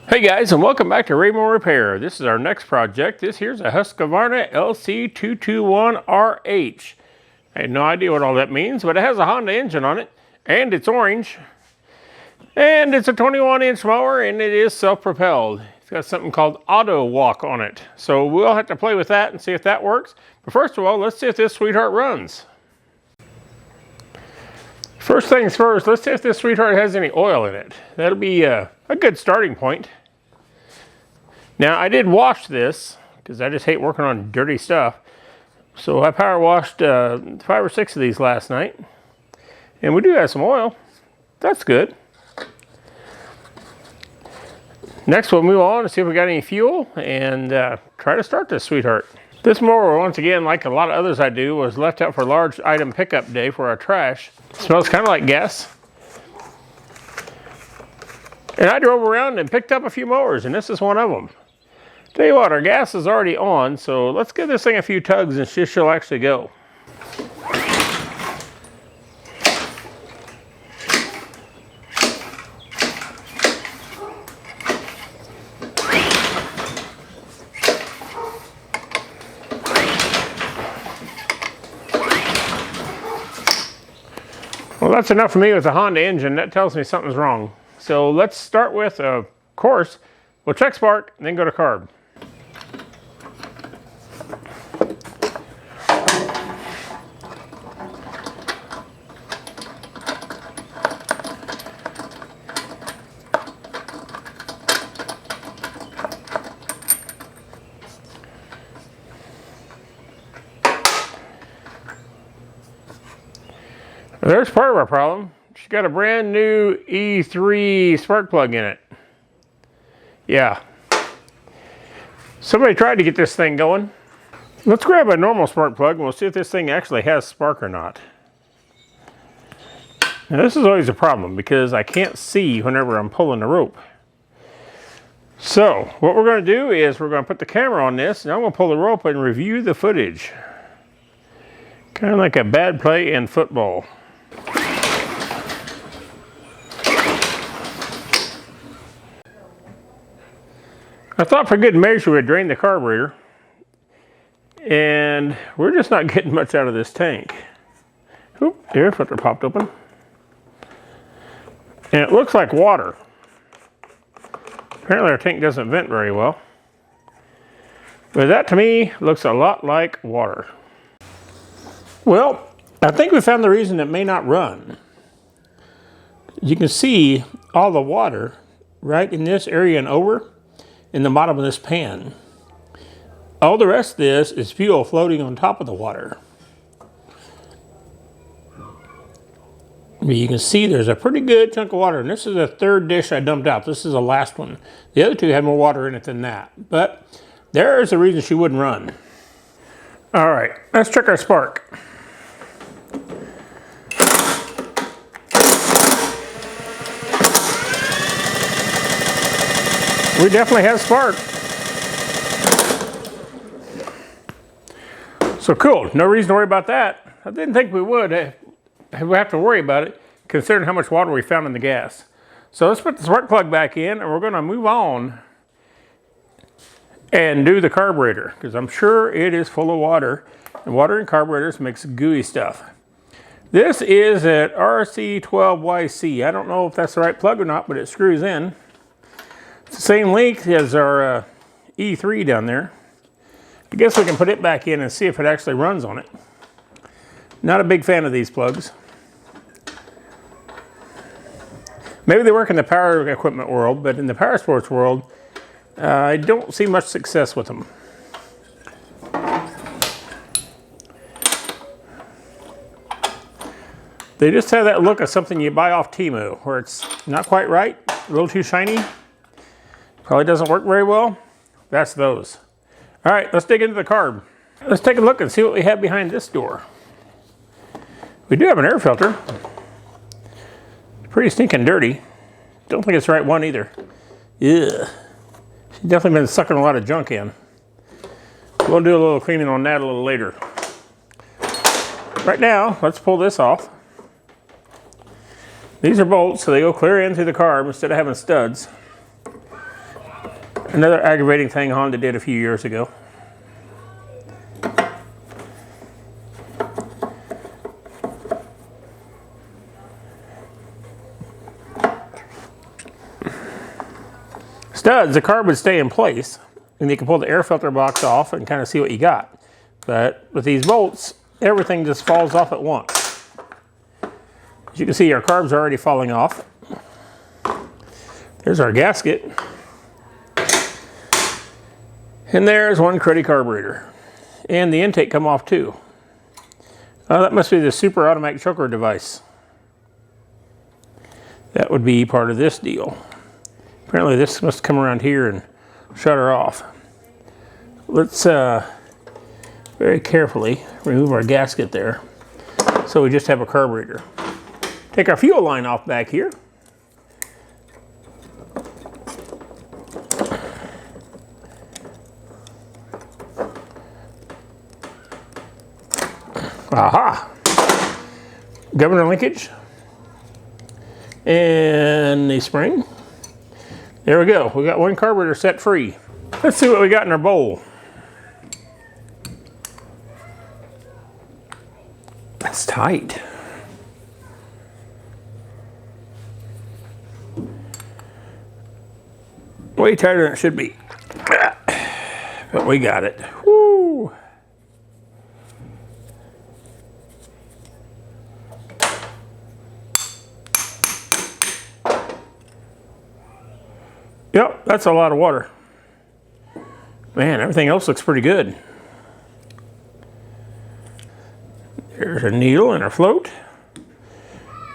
Hey guys, and welcome back to Raymore Repair. This is our next project. This here's a Husqvarna LC221RH. I had no idea what all that means, but it has a Honda engine on it, and it's orange. And it's a 21-inch mower, and it is self-propelled. It's got something called auto walk on it. So we'll have to play with that and see if that works. But first of all, let's see if this sweetheart runs. First things first, let's see if this sweetheart has any oil in it. That'll be a good starting point. Now, I did wash this because I just hate working on dirty stuff. So I power washed 5 or 6 of these last night. And we do have some oil. That's good. Next, we'll move on to see if we got any fuel and try to start this sweetheart. This mower, once again, like a lot of others I do, was left out for large item pickup day for our trash. It smells kind of like gas. And I drove around and picked up a few mowers, and this is one of them. Tell you what, our gas is already on, so let's give this thing a few tugs and see if she'll actually go. Well, that's enough for me with the Honda engine. That tells me something's wrong. So let's start with, of course, we'll check spark and then go to carb. There's part of our problem. She's got a brand new E3 spark plug in it. Yeah. Somebody tried to get this thing going. Let's grab a normal spark plug and we'll see if this thing actually has spark or not. Now this is always a problem because I can't see whenever I'm pulling the rope. So what we're going to do is we're going to put the camera on this and I'm going to pull the rope and review the footage. Kind of like a bad play in football. I thought for good measure we'd drain the carburetor, and we're just not getting much out of this tank. Oop, the air filter popped open. And it looks like water. Apparently our tank doesn't vent very well. But that to me looks a lot like water. Well, I think we found the reason it may not run. You can see all the water right in this area and over in the bottom of this pan. All the rest of this is fuel floating on top of the water. You can see there's a pretty good chunk of water, and this is the third dish I dumped out. This is the last one. The other two had more water in it than that, but there's a reason she wouldn't run. All right, let's check our spark. We definitely have spark. So cool, no reason to worry about that. I didn't think we would have to worry about it considering how much water we found in the gas. So let's put the spark plug back in and we're gonna move on and do the carburetor because I'm sure it is full of water, and water in carburetors makes gooey stuff. This is an RC12YC. I don't know if that's the right plug or not, but it screws in. It's the same length as our E3 down there. I guess we can put it back in and see if it actually runs on it. Not a big fan of these plugs. Maybe they work in the power equipment world, but in the power sports world, I don't see much success with them. They just have that look of something you buy off Temu, where it's not quite right, a little too shiny. Probably doesn't work very well. That's those. All right, let's dig into the carb. Let's take a look and see what we have behind this door. We do have an air filter. Pretty stinking dirty. Don't think it's the right one either. Yeah. She's definitely been sucking a lot of junk in. We'll do a little cleaning on that a little later. Right now, let's pull this off. These are bolts, so they go clear in through the carb instead of having studs. Another aggravating thing Honda did a few years ago. Studs, the carb would stay in place, and you can pull the air filter box off and kind of see what you got. But with these bolts, everything just falls off at once. As you can see, our carb's already falling off. There's our gasket. And there's one cruddy carburetor. And the intake come off too. That must be the super automatic choker device. That would be part of this deal. Apparently this must come around here and shut her off. Let's very carefully remove our gasket there. So we just have a carburetor. Take our fuel line off back here. Aha! Governor linkage. And the spring. There we go. We got one carburetor set free. Let's see what we got in our bowl. That's tight. Way tighter than it should be. But we got it. Woo! Yep, that's a lot of water. Man, everything else looks pretty good. There's a needle and a float.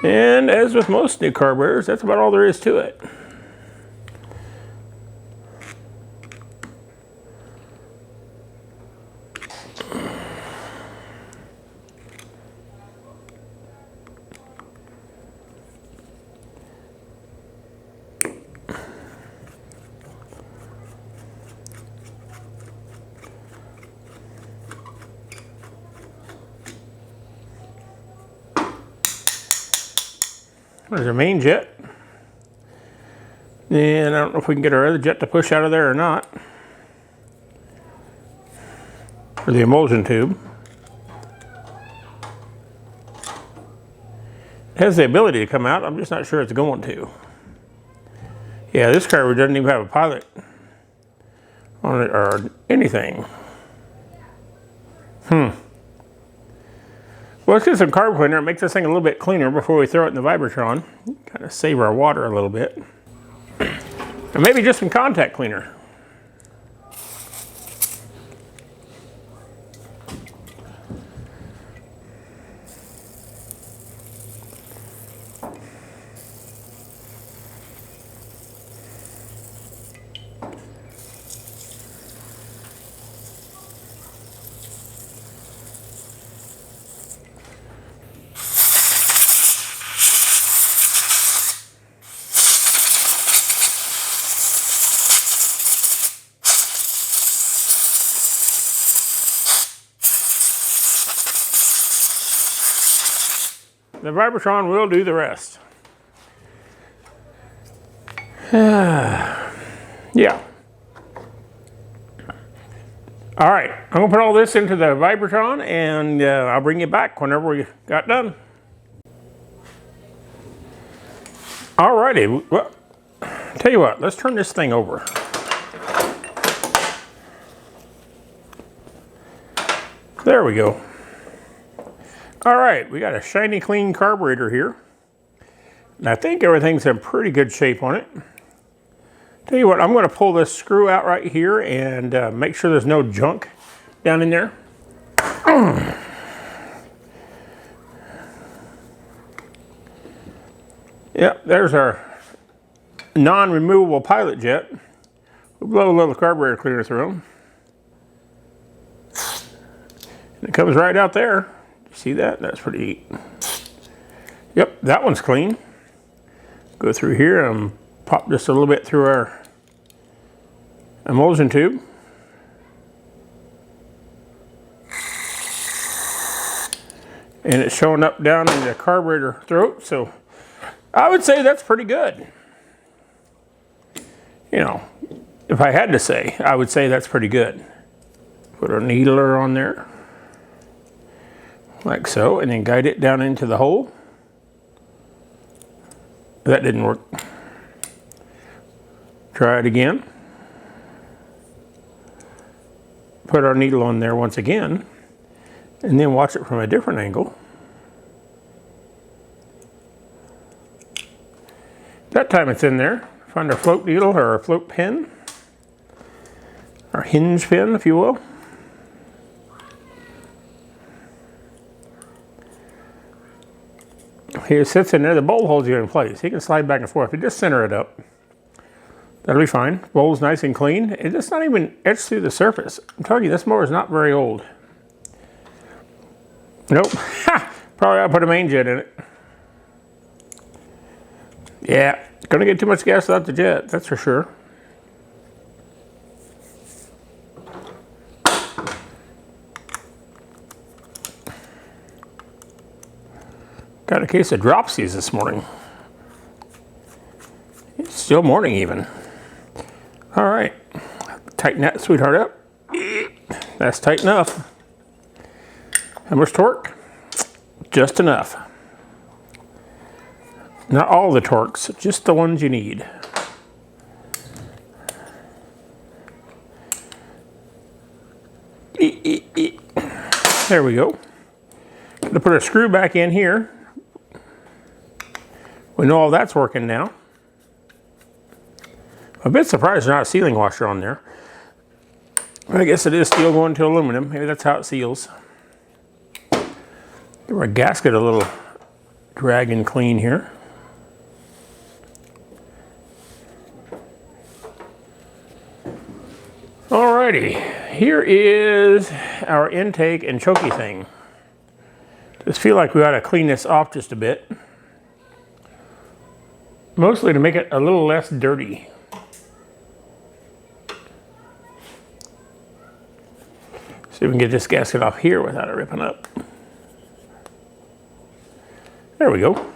And as with most new carburetors, that's about all there is to it. There's our main jet. And I don't know if we can get our other jet to push out of there or not. Or the emulsion tube. It has the ability to come out, I'm just not sure it's going to. Yeah, this carburetor doesn't even have a pilot on it or anything. Well, let's get some carb cleaner and make this thing a little bit cleaner before we throw it in the Vibratron. Kind of save our water a little bit. And maybe just some contact cleaner. The Vibratron will do the rest. Yeah. All right, I'm gonna put all this into the Vibratron and I'll bring you back whenever we got done. All righty, well, tell you what, let's turn this thing over. There we go. All right, we got a shiny clean carburetor here. And I think everything's in pretty good shape on it. Tell you what, I'm going to pull this screw out right here and make sure there's no junk down in there. Yep, there's our non-removable pilot jet. We'll blow a little carburetor cleaner through them. And it comes right out there. See that? That's pretty neat. Yep, that one's clean. Go through here and pop just a little bit through our emulsion tube. And it's showing up down in the carburetor throat, so I would say that's pretty good. You know, If I had to say, I would say that's pretty good. Put our needler on there, like so, and then guide it down into the hole. That didn't work. Try it again. Put our needle on there once again, and then watch it from a different angle. That time it's in there. Find our float needle or our float pin, our hinge pin, if you will. He sits in there, the bowl holds you in place. He can slide back and forth. You just center it up. That'll be fine. Bowl's nice and clean. It's just not even etched through the surface. I'm telling you, this mower is not very old. Nope. Ha! Probably ought to put a main jet in it. Yeah, gonna get too much gas without the jet, that's for sure. Got a case of dropsies this morning. It's still morning even. All right, tighten that sweetheart up. That's tight enough. How much torque? Just enough. Not all the torques, just the ones you need. There we go. Gonna put a screw back in here. We know all that's working now. I'm a bit surprised there's not a sealing washer on there. I guess it is steel going to aluminum. Maybe that's how it seals. Give our gasket a little drag and clean here. Alrighty, here is our intake and chokey thing. Just feel like we ought to clean this off just a bit. Mostly to make it a little less dirty. See if we can get this gasket off here without it ripping up. There we go.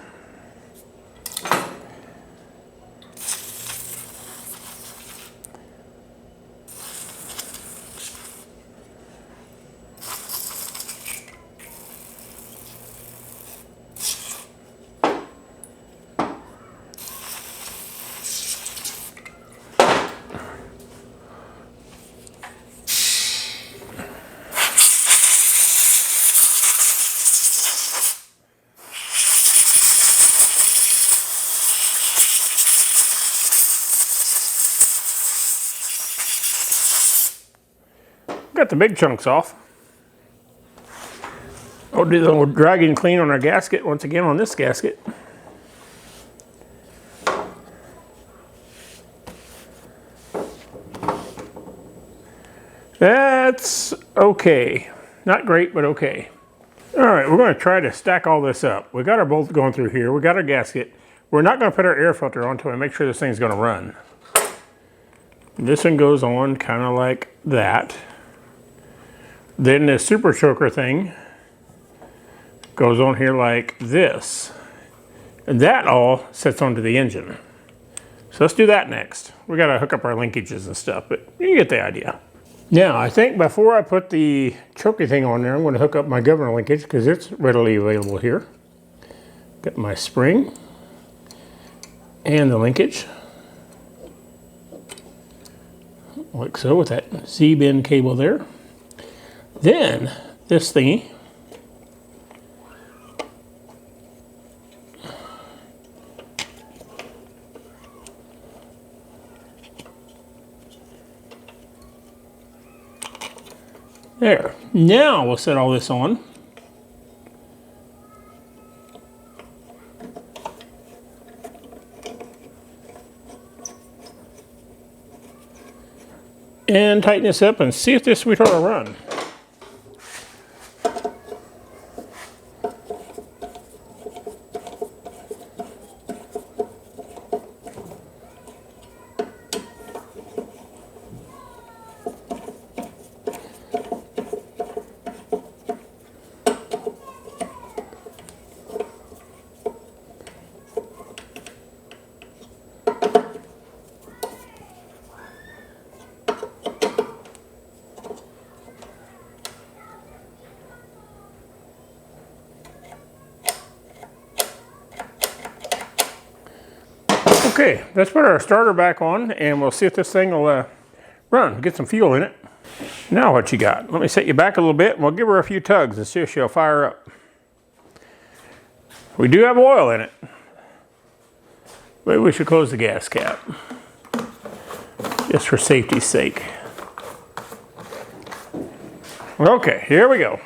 Got the big chunks off. I'll do the little drag and clean on our gasket once again on this gasket. That's okay. Not great, but okay. All right, we're going to try to stack all this up. We got our bolt going through here. We got our gasket. We're not going to put our air filter on until we make sure this thing's going to run. This one goes on kind of like that. Then the super choker thing goes on here like this. And that all sits onto the engine. So let's do that next. We got to hook up our linkages and stuff, but you get the idea. Now, I think before I put the chokey thing on there, I'm going to hook up my governor linkage because it's readily available here. Got my spring and the linkage. Like so with that Z-bend cable there. Then this thingy there. Now we'll set all this on. And tighten this up and see if this sweetheart will run. Okay, let's put our starter back on and we'll see if this thing will run, get some fuel in it. Now what you got? Let me set you back a little bit and we'll give her a few tugs and see if she'll fire up. We do have oil in it. Maybe we should close the gas cap, just for safety's sake. Okay, here we go.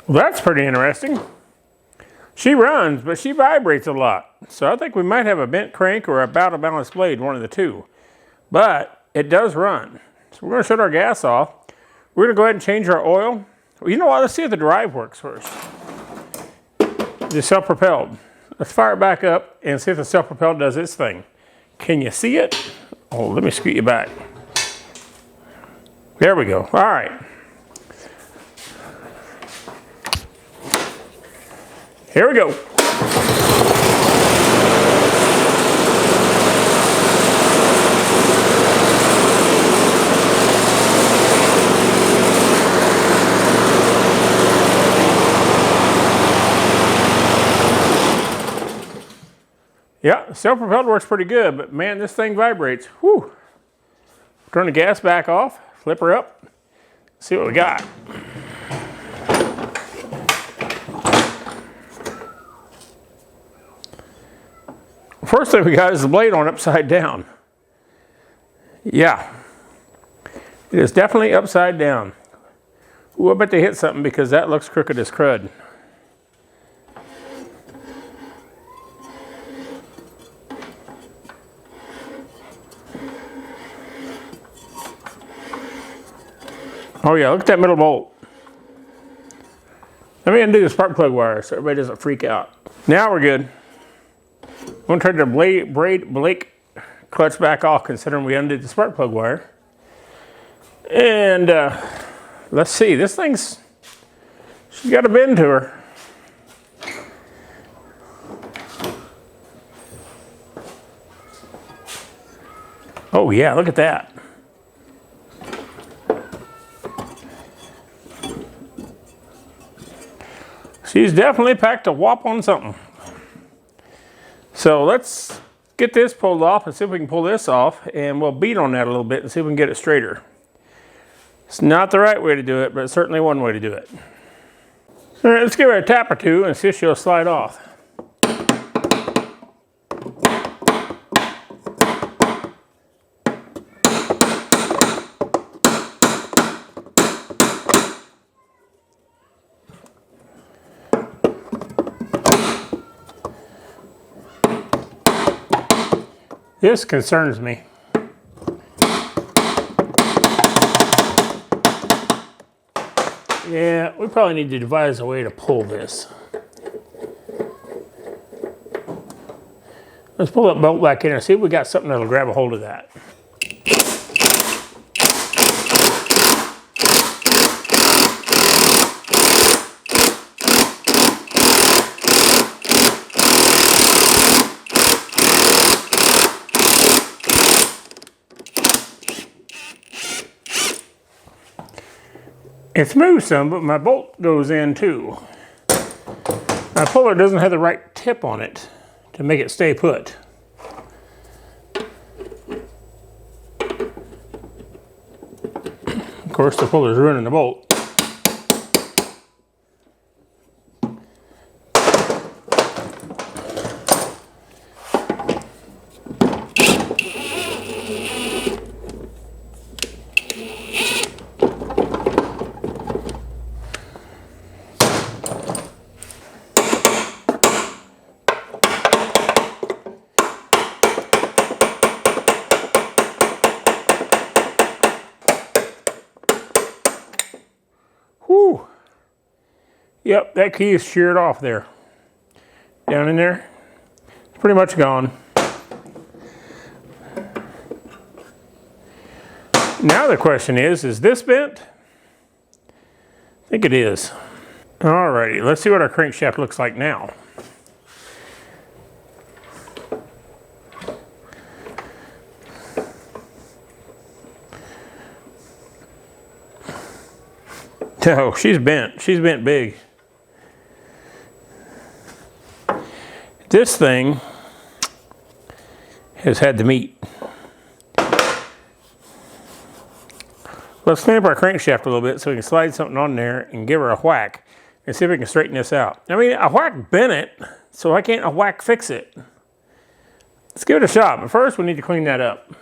Well, that's pretty interesting. She runs, but she vibrates a lot. So I think we might have a bent crank or a out of balance blade, one of the two. But it does run. So we're going to shut our gas off. We're going to go ahead and change our oil. Well, you know what? Let's see if the drive works first. The self-propelled. Let's fire it back up and see if the self-propelled does its thing. Can you see it? Oh, let me scoot you back. There we go. All right. Here we go. Yeah, self-propelled works pretty good, but man, this thing vibrates. Whew. Turn the gas back off, flip her up, see what we got. First thing we got is the blade on upside down. Yeah, it is definitely upside down. Ooh, I bet they hit something because that looks crooked as crud. Oh yeah, look at that middle bolt. Let me undo the spark plug wire so everybody doesn't freak out. Now we're good. I'm going to turn the brake clutch back off considering we undid the spark plug wire. And let's see, this thing's, she's got a bend to her. Oh yeah, look at that. She's definitely packed a whop on something. So let's get this pulled off and see if we can pull this off, and we'll beat on that a little bit and see if we can get it straighter. It's not the right way to do it, but it's certainly one way to do it. All right, let's give her a tap or two and see if she'll slide off. This concerns me. Yeah, we probably need to devise a way to pull this. Let's pull that bolt back in and see if we got something that'll grab a hold of that. It's moved some, but my bolt goes in too. My puller doesn't have the right tip on it to make it stay put. Of course, the puller's ruining the bolt. Yep, that key is sheared off there. Down in there. It's pretty much gone. Now the question is this bent? I think it is. Alrighty, let's see what our crankshaft looks like now. Oh, she's bent. She's bent big. This thing has had the meat. Let's clean up our crankshaft a little bit so we can slide something on there and give her a whack and see if we can straighten this out. I mean, a whack bent it, so why can't a whack fix it? Let's give it a shot, but first we need to clean that up.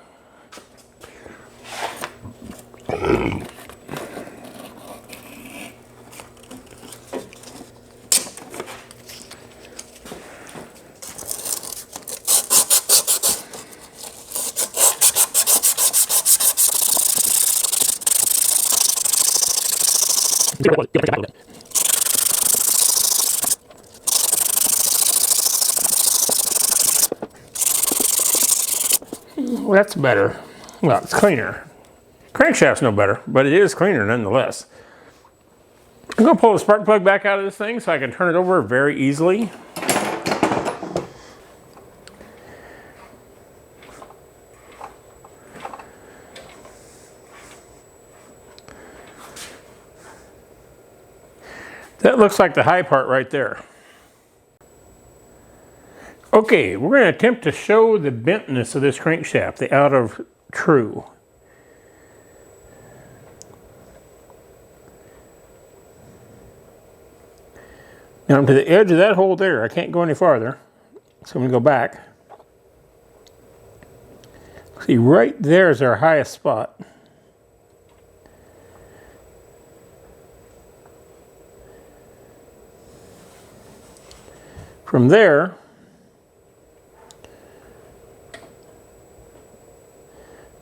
Well, that's better. Well, it's cleaner. Crankshaft's no better, but it is cleaner nonetheless. I'm going to pull the spark plug back out of this thing so I can turn it over very easily. That looks like the high part right there. Okay, we're going to attempt to show the bentness of this crankshaft, the out of true. Now I'm to the edge of that hole there. I can't go any farther, so I'm going to go back. See, right there is our highest spot. From there,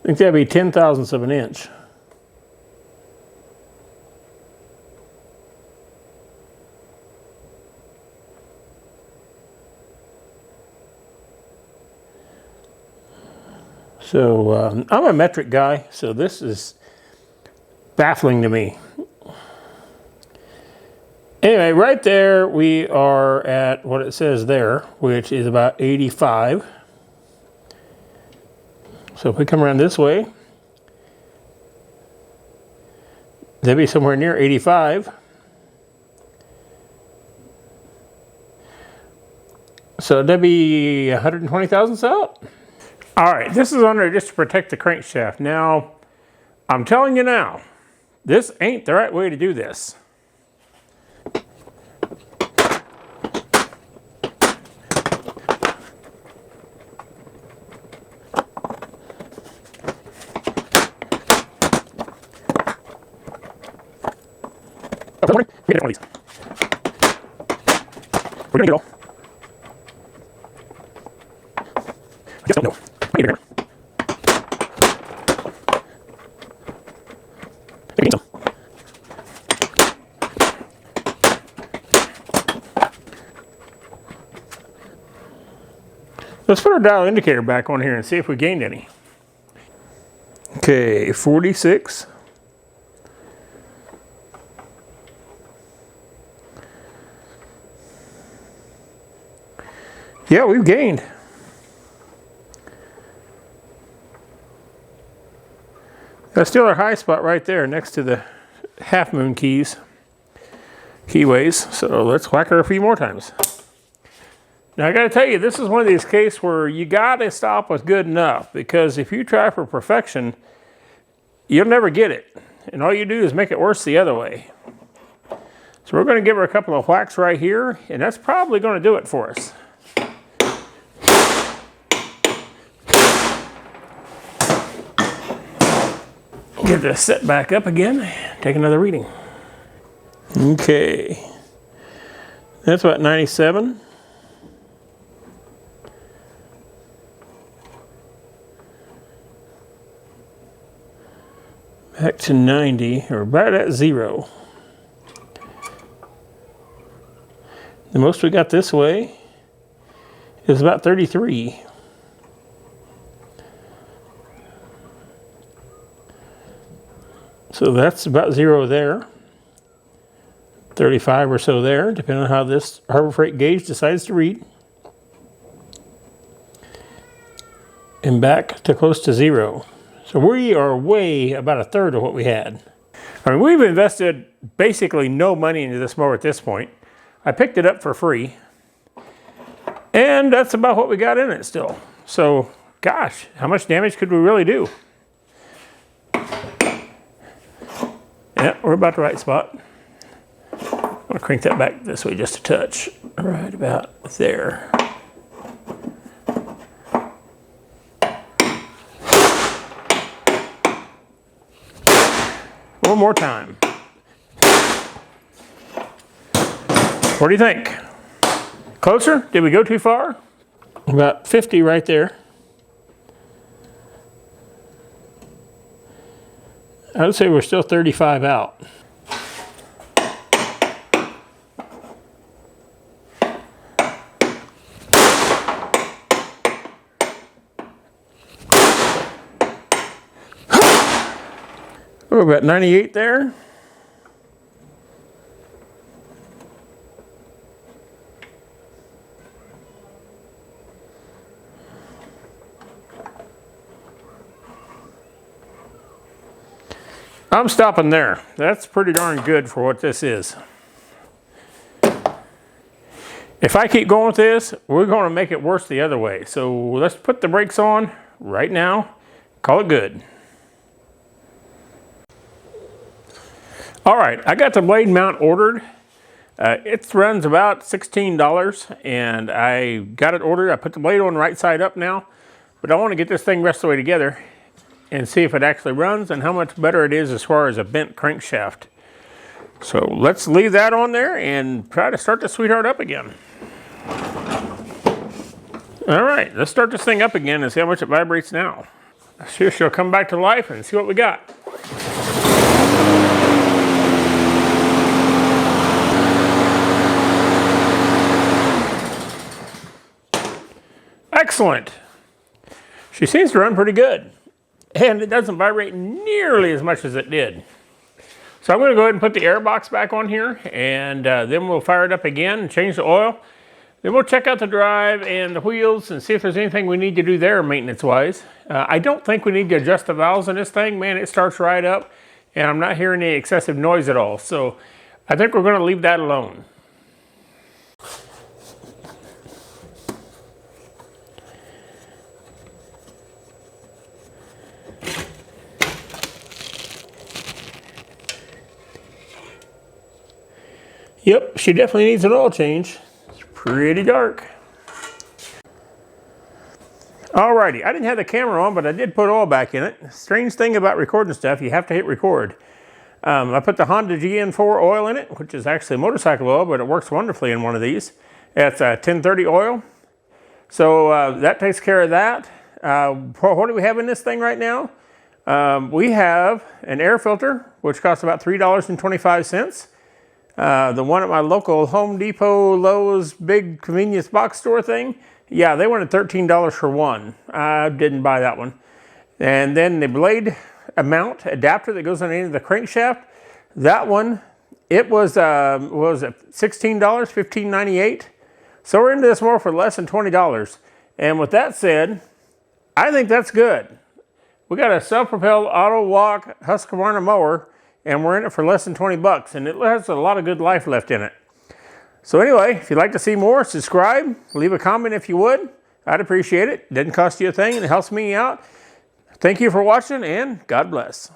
I think that'd be 0.010 of an inch. So I'm a metric guy, so this is baffling to me. Anyway, right there we are at what it says there, which is about 85. So if we come around this way, that'd be somewhere near 85. So that'd be 120 thousandths out. All right, this is on there just to protect the crankshaft. Now, I'm telling you now, this ain't the right way to do this. We're gonna get one of these. We're gonna get all. I just don't know. I need a hammer. I need some. Let's put our dial indicator back on here and see if we gained any. Okay, 46. Yeah, we've gained. That's still our high spot right there next to the half moon keyways. So let's whack her a few more times. Now I gotta tell you, this is one of these cases where you gotta stop with good enough, because if you try for perfection, you'll never get it. And all you do is make it worse the other way. So we're gonna give her a couple of whacks right here, and that's probably gonna do it for us. Get this set back up again, take another reading. Okay, that's about 97. Back to 90, or about at 0. The most we got this way is about 33. So that's about 0 there. 35 or so there, depending on how this Harbor Freight gauge decides to read. And back to close to 0. So we are way about a third of what we had. I mean, we've invested basically no money into this mower at this point. I picked it up for free. And that's about what we got in it still. So, gosh, how much damage could we really do? Yeah, we're about the right spot. I'm gonna crank that back this way just a touch. Right about there. One more time. What do you think? Closer? Did we go too far? About 50 right there. I would say we're still 35 out. We're about 98 there. I'm stopping there. That's pretty darn good for what this is. If I keep going with this, we're going to make it worse the other way. So let's put the brakes on right now. Call it good. All right, I got the blade mount ordered. It runs about $16 and I got it ordered. I put the blade on right side up now, but I want to get this thing rest the way together and see if it actually runs and how much better it is as far as a bent crankshaft. So let's leave that on there and try to start the sweetheart up again. All right, let's start this thing up again and see how much it vibrates now. See if she'll come back to life and see what we got. Excellent. She seems to run pretty good. And it doesn't vibrate nearly as much as it did. So I'm going to go ahead and put the air box back on here, and then we'll fire it up again and change the oil. Then we'll check out the drive and the wheels and see if there's anything we need to do there maintenance-wise. I don't think we need to adjust the valves in this thing. Man, it starts right up, and I'm not hearing any excessive noise at all. So I think we're going to leave that alone. Yep, she definitely needs an oil change. It's pretty dark. Alrighty, I didn't have the camera on, but I did put oil back in it. Strange thing about recording stuff, you have to hit record. I put the Honda GN4 oil in it, which is actually motorcycle oil, but it works wonderfully in one of these. It's 1030 oil. So that takes care of that. What do we have in this thing right now? We have an air filter, which costs about $3.25. The one at my local Home Depot, Lowe's, big convenience box store thing, yeah, they wanted $13 for one. I didn't buy that one. And then the blade mount adapter that goes on the end of the crankshaft, that one, it was, what was it, $16, $15.98. So we're into this more for less than $20. And with that said, I think that's good. We got a self-propelled auto walk Husqvarna mower, and we're in it for less than 20 bucks, and it has a lot of good life left in it. So anyway, if you'd like to see more, subscribe, leave a comment if you would. I'd appreciate it. It doesn't cost you a thing, and it helps me out. Thank you for watching, and God bless.